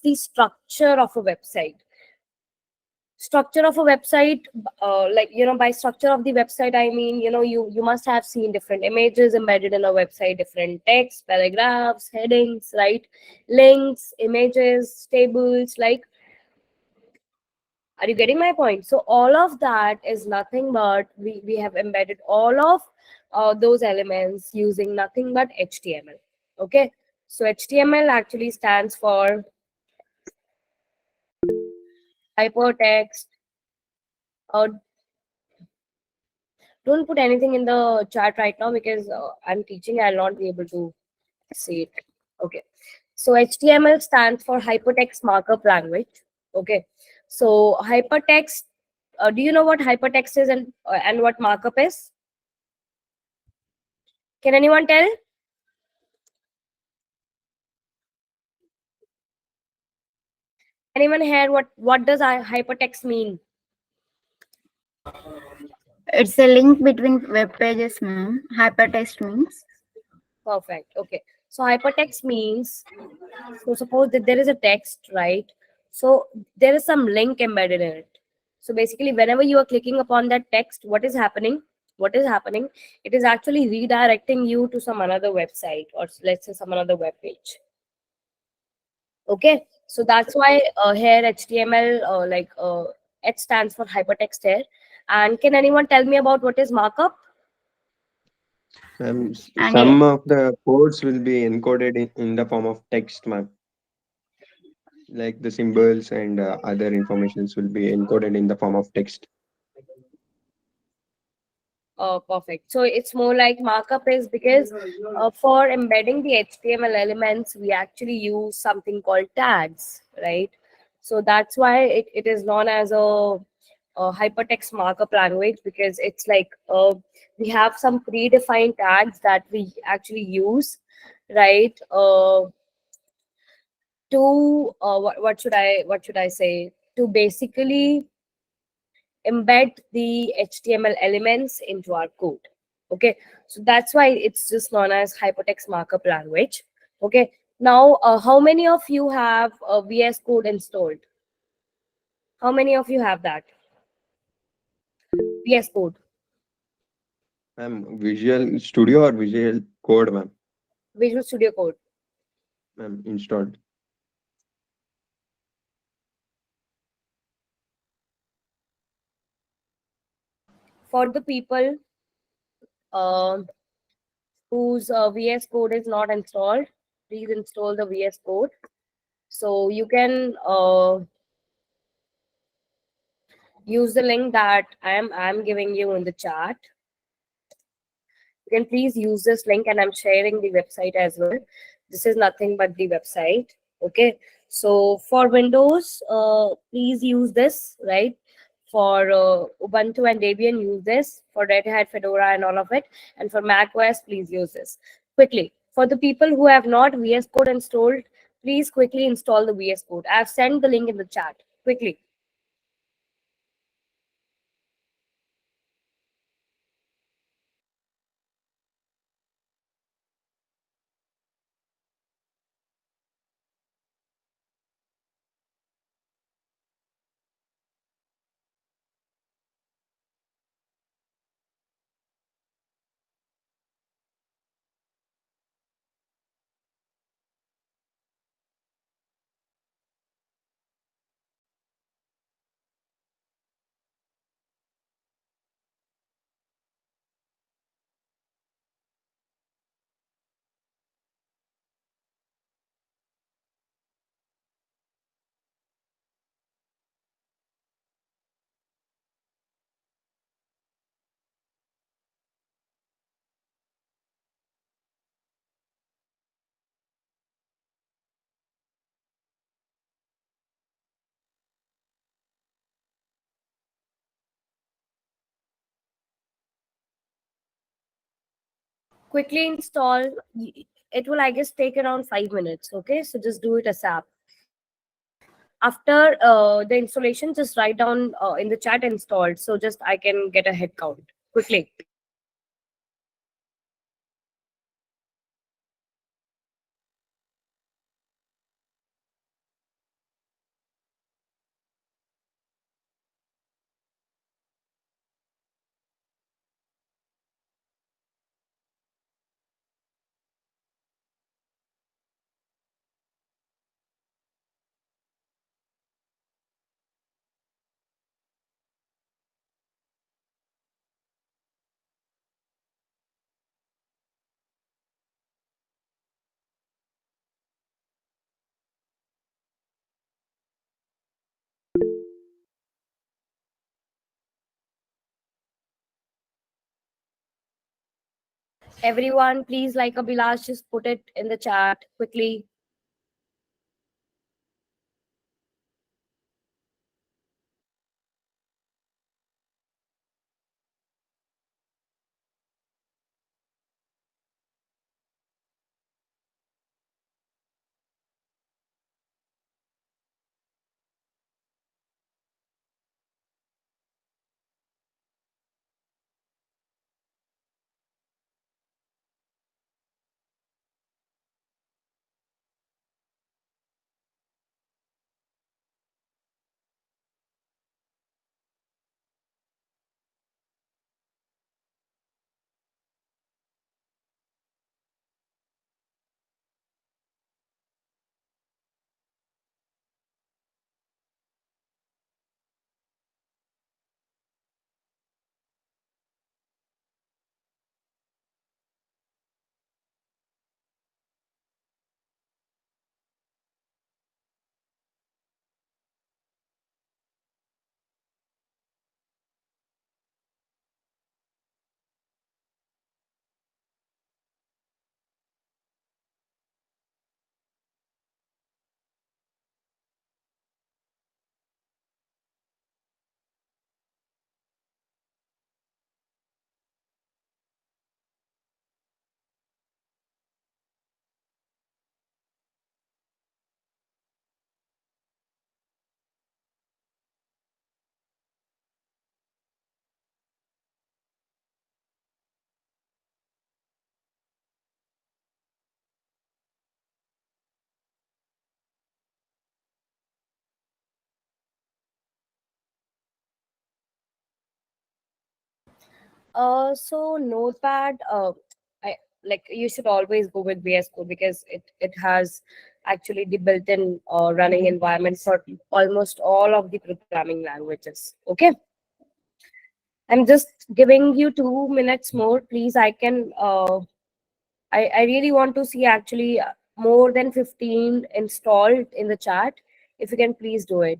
the structure of a website. Structure of a website, like, by structure of the website, I mean, you must have seen different images embedded in a website, different text, paragraphs, headings, right? Links, images, tables, like, are you getting my point? So all of that is nothing but we have embedded all of those elements using nothing but HTML. Okay, so HTML actually stands for hypertext. uh, don't put anything in the chat right now because I'm teaching, I'll not be able to see it. Okay, so HTML stands for hypertext markup language. Okay, so hypertext, do you know what hypertext is and what markup is? Can anyone tell? Anyone here, what does hypertext mean? It's a link between web pages, ma'am. Hypertext means. Perfect. Okay, so hypertext means, so suppose that there is a text, right? So there is some link embedded in it. So basically, whenever you are clicking upon that text, what is happening, it is actually redirecting you to some another website, or let's say some another web page. Okay, so that's why here HTML, H stands for hypertext here. And can anyone tell me about what is markup? And Some of the codes will be encoded in the form of text, ma'am. Like the symbols and other informations will be encoded in the form of text. Perfect. So it's more like markup is because for embedding the HTML elements, we actually use something called tags, right? So that's why it is known as a hypertext markup language, because it's like we have some predefined tags that we actually use, right? To what should I say? To basically embed the HTML elements into our code. Okay, so that's why it's just known as hypertext markup language. Okay, now how many of you have VS Code installed? How many of you have that? VS Code, Visual Studio or Visual Code, ma'am. Visual Studio Code. Installed. For the people uh, whose VS Code is not installed, please install the VS Code. So you can use the link that I'm giving you in the chat. You can please use this link, and I'm sharing the website as well. This is nothing but the website. Okay, so for Windows, please use this, right? For Ubuntu and Debian, use this. For Red Hat, Fedora, and all of it. And for Mac OS, please use this. Quickly, for the people who have not VS Code installed, please quickly install the VS Code. I've sent the link in the chat. Quickly. Quickly install. It will, I guess, take around 5 minutes. Okay, so just do it ASAP. After the installation, just write down in the chat installed, so just I can get a head count quickly. Everyone, please, like Abhilash, just put it in the chat quickly. So Notepad, I like you should always go with VS Code because it has actually the built-in running environment for almost all of the programming languages. Okay, I'm just giving you 2 minutes more, please. I really want to see actually more than 15 installed in the chat. If you can please do it.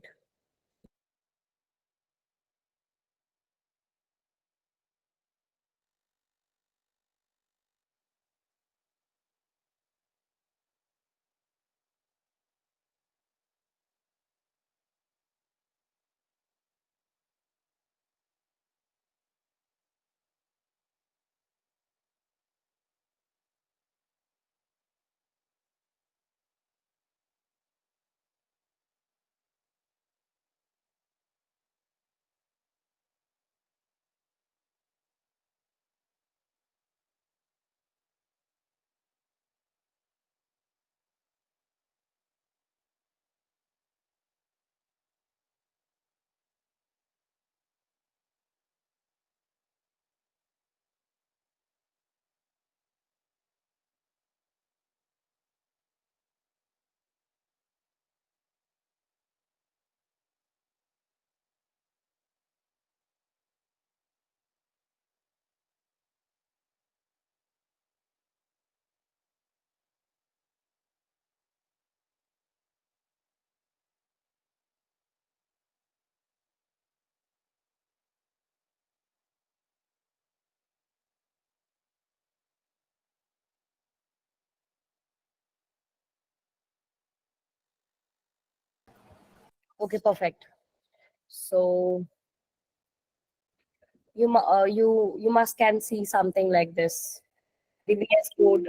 Okay, perfect. So you must can see something like this. The VS Code.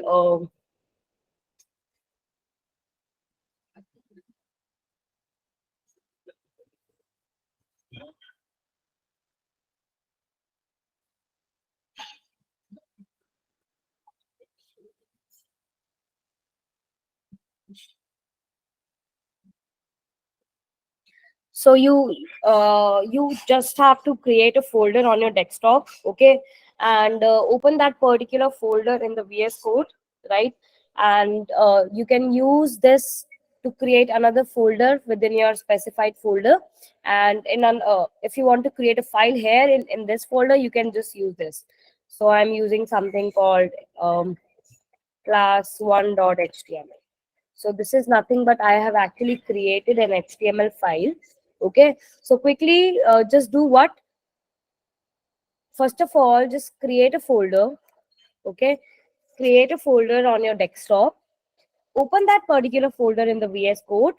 So you just have to create a folder on your desktop, okay, and open that particular folder in the VS Code, right? And you can use this to create another folder within your specified folder. And if you want to create a file here in this folder, you can just use this. So I'm using something called class1.html. So this is nothing but I have actually created an HTML file. Okay. So quickly, just do what? First of all, just create a folder. Okay. create a folder on your desktop, open that particular folder in the VS Code,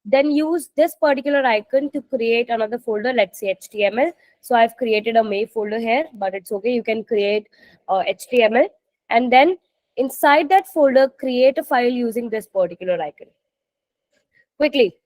then use this particular icon to create another folder, let's say HTML. So I've created a May folder here, but it's okay. You can create HTML, and then inside that folder, create a file using this particular icon. Quickly,